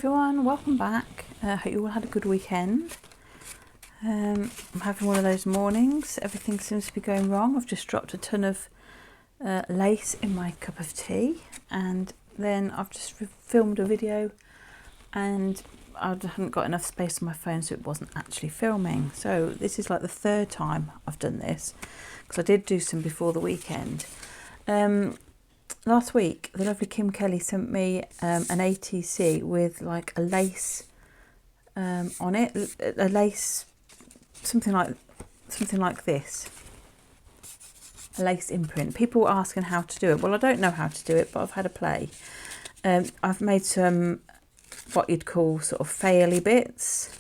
everyone, welcome back. Hope you all had a good weekend. I'm having one of those mornings. Everything seems to be going wrong. I've just dropped a ton of lace in my cup of tea, and then I've just filmed a video and I hadn't got enough space on my phone, so it wasn't actually filming. So this is like the third time I've done this, because I did do some before the weekend. Last week, the lovely Kim Kelly sent me an ATC with like a lace on it, a lace, something like this, a lace imprint. People were asking how to do it. Well, I don't know how to do it, but I've had a play. I've made some what you'd call sort of faily bits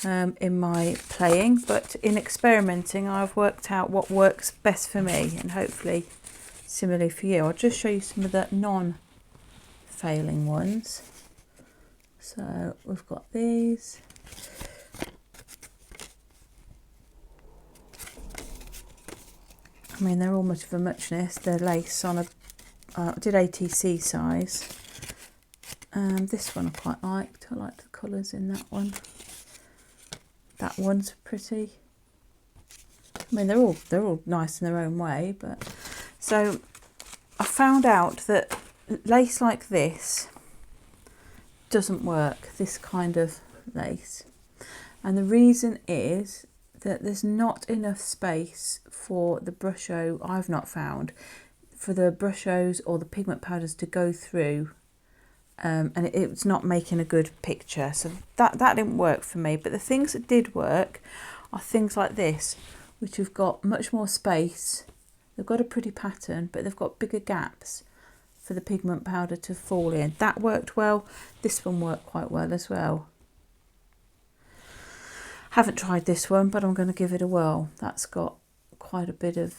in my playing, but in experimenting, I've worked out what works best for me, and hopefully similarly for you. I'll just show you some of the non-failing ones. So we've got these. I mean, they're all much of a muchness. They're lace on a, I did ATC size. This one I quite liked. I like the colours in that one. That one's pretty. I mean, they're all nice in their own way, but so I found out that lace like this doesn't work, this kind of lace. And the reason is that there's not enough space for the brusho, I've not found, for the brushos or the pigment powders to go through, and it's not making a good picture. So that didn't work for me. But the things that did work are things like this, which have got much more space. They've got a pretty pattern, but they've got bigger gaps for the pigment powder to fall in. That worked well. This one worked quite well as well. Haven't tried this one, but I'm going to give it a whirl. That's got quite a bit of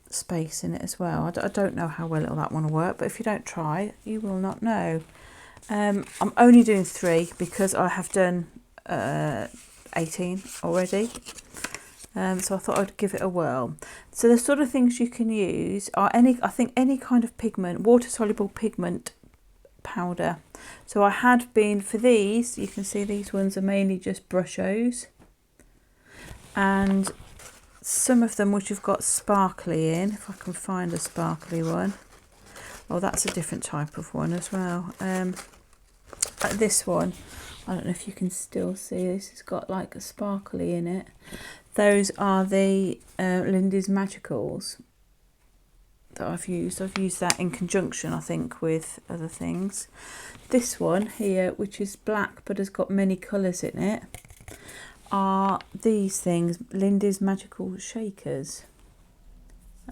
space in it as well. I don't know how well that one will work, but if you don't try, you will not know. I'm only doing 3 because I have done 18 already. So I thought I'd give it a whirl. So the sort of things you can use are any kind of pigment, water-soluble pigment powder. So I had been, for these, you can see these ones are mainly just brushos. And some of them which have got sparkly in, if I can find a sparkly one. Oh, that's a different type of one as well. This one, I don't know if you can still see, this has got like a sparkly in it. Those are the Lindys Magicals that I've used. I've used that in conjunction, I think, with other things. This one here, which is black but has got many colours in it, are these things, Lindys Magical Shakers.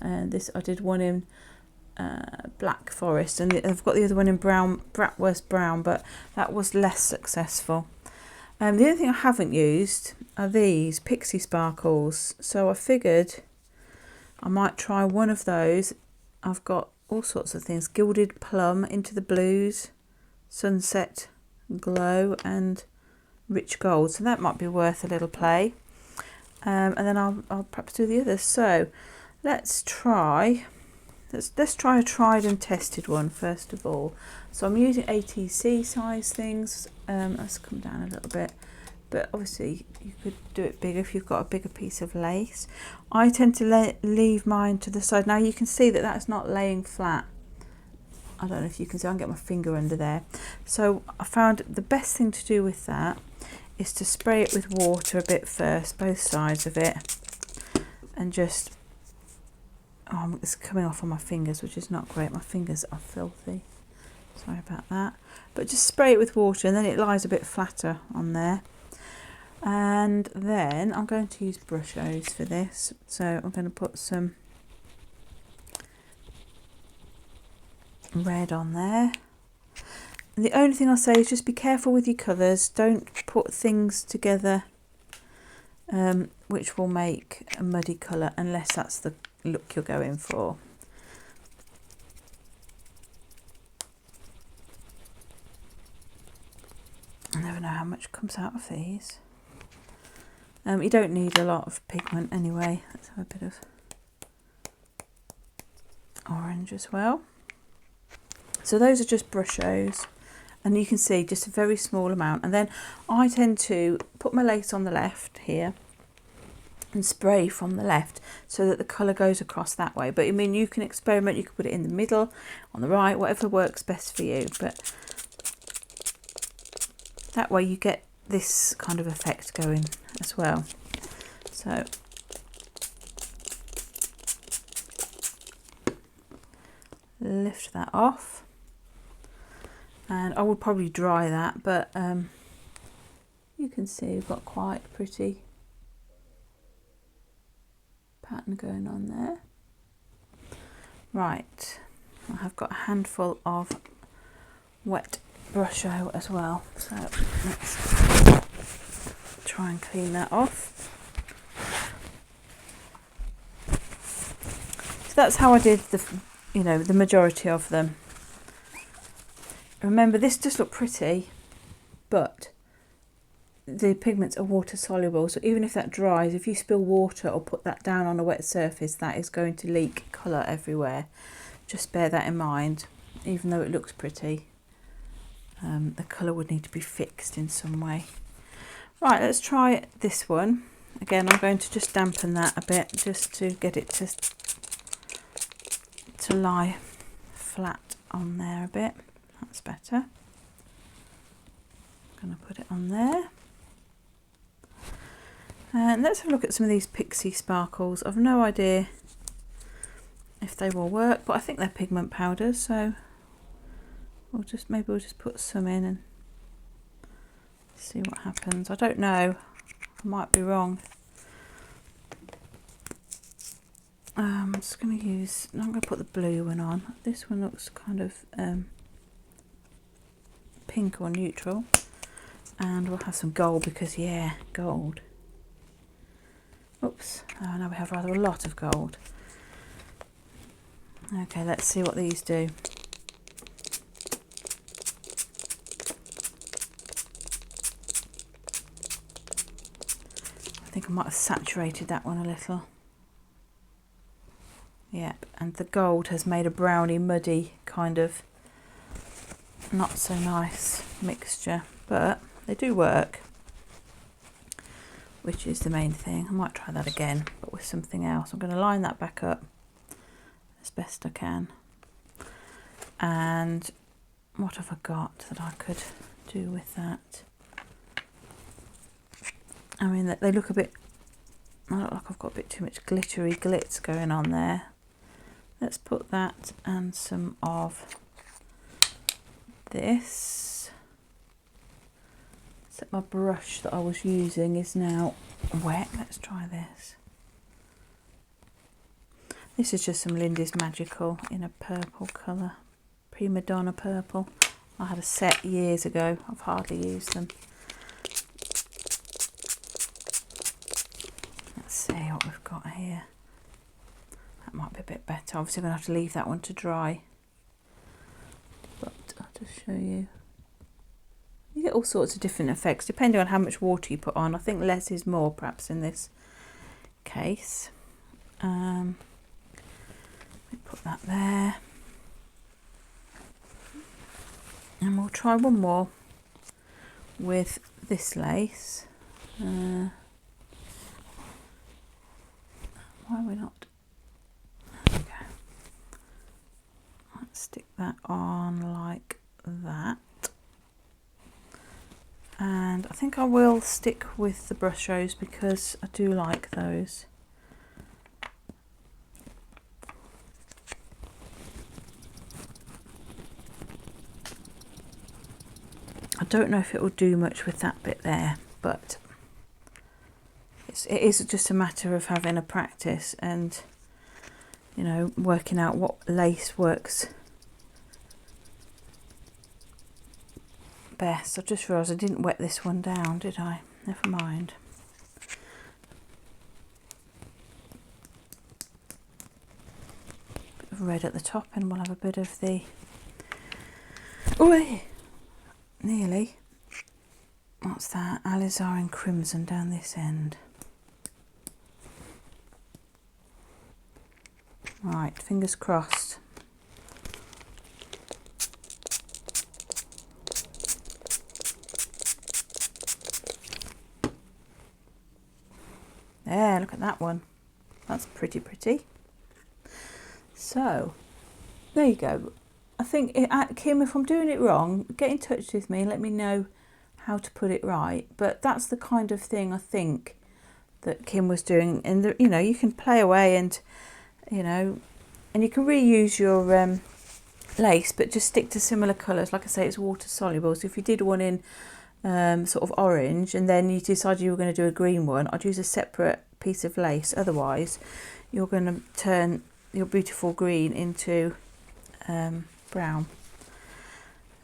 And this, I did one in Black Forest, and I've got the other one in brown, Bratwurst Brown, but that was less successful. The only thing I haven't used are these Pixie Sparkles, so I figured I might try one of those. I've got all sorts of things, Gilded Plum, Into the Blues, Sunset Glow and Rich Gold, so that might be worth a little play. And then I'll perhaps do the others. So let's try a tried and tested one first of all. So I'm using ATC size things. Let's come down a little bit, but obviously you could do it bigger if you've got a bigger piece of lace. I tend to leave mine to the side. Now you can see that that's not laying flat. I don't know if you can see, I can get my finger under there. So I found the best thing to do with that is to spray it with water a bit first, both sides of it, and just, oh, it's coming off on my fingers, which is not great. My fingers are filthy. Sorry about that. But just spray it with water and then it lies a bit flatter on there. And then I'm going to use brushos for this. So I'm going to put some red on there. And the only thing I'll say is just be careful with your colours. Don't put things together which will make a muddy colour, unless that's the look you're going for. I never know how much comes out of these. You don't need a lot of pigment anyway. Let's have a bit of orange as well. So those are just brushos. And you can see just a very small amount. And then I tend to put my lace on the left here and spray from the left so that the colour goes across that way. But I mean, you can experiment, you can put it in the middle, on the right, whatever works best for you. But that way you get this kind of effect going as well. So lift that off, and I would probably dry that, but you can see we've got quite a pretty pattern going on there. Right, I have got a handful of wet brush out as well, so let's try and clean that off. So that's how I did the majority of them. Remember, this does look pretty, but the pigments are water soluble, so even if that dries, if you spill water or put that down on a wet surface, that is going to leak colour everywhere. Just bear that in mind. Even though it looks pretty, the colour would need to be fixed in some way. Right, let's try this one. Again, I'm going to just dampen that a bit just to get it to lie flat on there a bit. That's better. I'm going to put it on there. And let's have a look at some of these Pixie Sparkles. I've no idea if they will work, but I think they're pigment powders, so maybe we'll just put some in and see what happens. I don't know, I might be wrong. I'm just going to I'm going to put the blue one on. This one looks kind of pink or neutral, and we'll have some gold because, yeah, gold. Oops, oh, now we have rather a lot of gold. Okay, let's see what these do. I think I might have saturated that one a little. Yep, and the gold has made a browny, muddy kind of not so nice mixture, but they do work, which is the main thing. I might try that again, but with something else. I'm going to line that back up as best I can. And what have I got that I could do with that? I mean, they look a bit, I look like I've got a bit too much glittery glitz going on there. Let's put that and some of this. Except my brush that I was using is now wet. Let's try this. This is just some Lindys Magical in a purple colour. Prima Donna purple. I had a set years ago. I've hardly used them. Let's see what we've got here. That might be a bit better. Obviously, I'm going to have to leave that one to dry. But I'll just show you. You get all sorts of different effects depending on how much water you put on. I think less is more, perhaps, in this case. Let me put that there. And we'll try one more with this lace. Why are we not? There we go. Let's stick that on like that. And I think I will stick with the brush rose because I do like those. I don't know if it will do much with that bit there, but it is just a matter of having a practice and, you know, working out what lace works best. I just realised I didn't wet this one down, did I? Never mind. Bit of red at the top, and we'll have a bit of the... Oh, nearly. What's that? Alizarin Crimson down this end. Right, fingers crossed. There, look at that one. That's pretty. So, there you go. I think, Kim, if I'm doing it wrong, get in touch with me and let me know how to put it right. But that's the kind of thing I think that Kim was doing. And, you know, you can play away and, you know, and you can reuse your lace, but just stick to similar colours. Like I say, it's water soluble. So if you did one in sort of orange and then you decided you were going to do a green one, I'd use a separate piece of lace. Otherwise, you're going to turn your beautiful green into brown.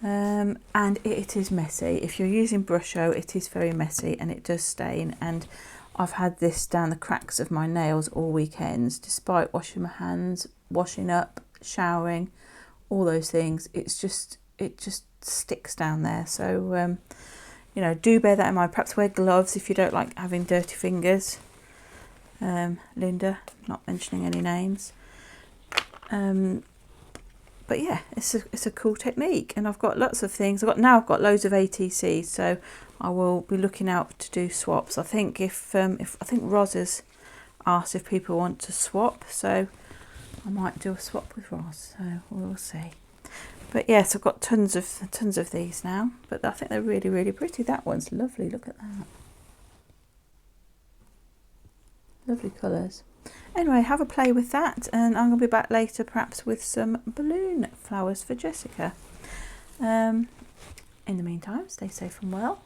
And it is messy. If you're using Brusho, it is very messy and it does stain. And I've had this down the cracks of my nails all weekends, despite washing my hands, washing up, showering, all those things. It just sticks down there. So you know, do bear that in mind. Perhaps wear gloves if you don't like having dirty fingers. Linda, not mentioning any names. But yeah, it's a cool technique, and I've got lots of things. I've got loads of ATCs, so I will be looking out to do swaps. I think if I think Roz has asked if people want to swap, so I might do a swap with Roz. So we'll see. But yes, I've got tons of these now. But I think they're really pretty. That one's lovely. Look at that. Lovely colours. Anyway, have a play with that, and I'm going to be back later perhaps with some balloon flowers for Jessica. In the meantime, stay safe and well.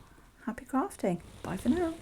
Happy crafting. Bye for now.